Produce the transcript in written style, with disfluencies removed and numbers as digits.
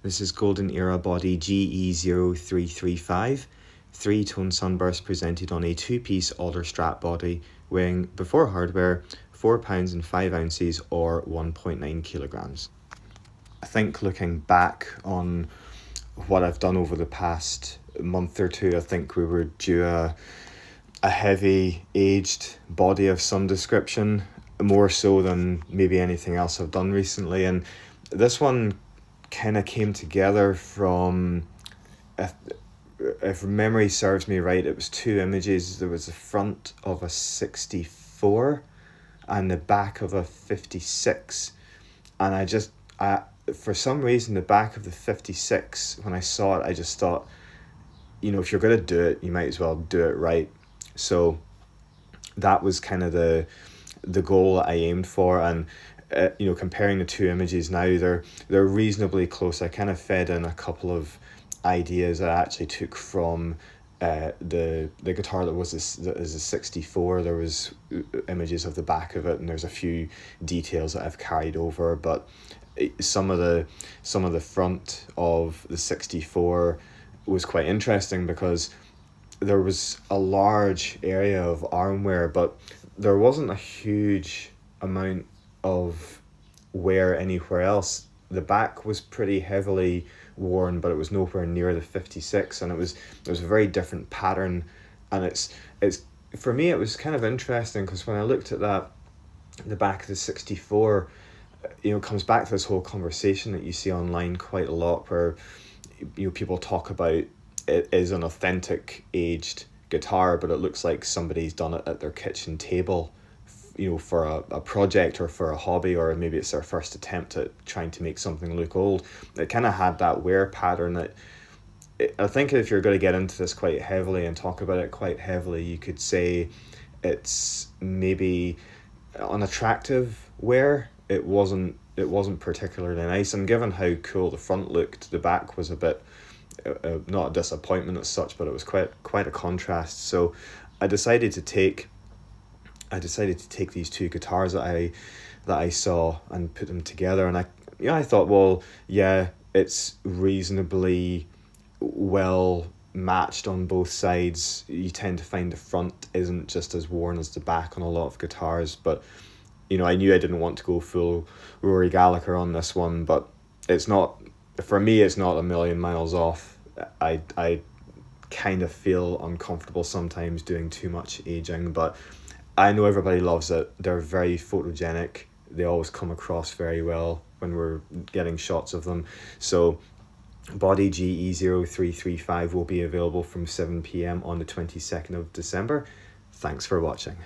This is Golden Era body GE0335, 3-tone sunburst presented on a 2-piece alder strap body weighing, before hardware, 4 pounds and 5 ounces or 1.9 kilograms. I think looking back on what I've done over the past month or two, I think we were due a heavy aged body of some description, more so than maybe anything else I've done recently. And this one kind of came together from, if memory serves me right, it was 2 images. There was the front of a 64 and the back of a 56, and I for some reason the back of the 56, when I saw it, I just thought, if you're going to do it, you might as well do it right. So that was kind of the goal I aimed for. And comparing the 2 images now, they're reasonably close. I kind of fed in a couple of ideas I actually took from the guitar that is a 64. There was images of the back of it, and there's a few details that I've carried over, but some of the front of the 64 was quite interesting because there was a large area of armwear, but there wasn't a huge amount of wear anywhere else. The back was pretty heavily worn, but it was nowhere near the 56, and it was a very different pattern. And it's for me, it was kind of interesting because when I looked at that, the back of the 64, it comes back to this whole conversation that you see online quite a lot, where people talk about it is an authentic aged guitar, but it looks like somebody's done it at their kitchen table, for a project or for a hobby, or maybe it's their first attempt at trying to make something look old. It kind of had that wear pattern that I think if you're going to get into this quite heavily and talk about it quite heavily, you could say it's maybe unattractive wear. It wasn't particularly nice, and given how cool the front looked, the back was a bit not a disappointment as such, but it was quite a contrast. So I decided to take these 2 guitars that I saw and put them together, and I thought, well, yeah, it's reasonably well matched on both sides. You tend to find the front isn't just as worn as the back on a lot of guitars, but I knew I didn't want to go full Rory Gallagher on this one, but it's not, for me, it's not a million miles off. I kind of feel uncomfortable sometimes doing too much aging, but I know everybody loves it. They're very photogenic. They always come across very well when we're getting shots of them. So body GE0335 will be available from 7 p.m. on the 22nd of December. Thanks for watching.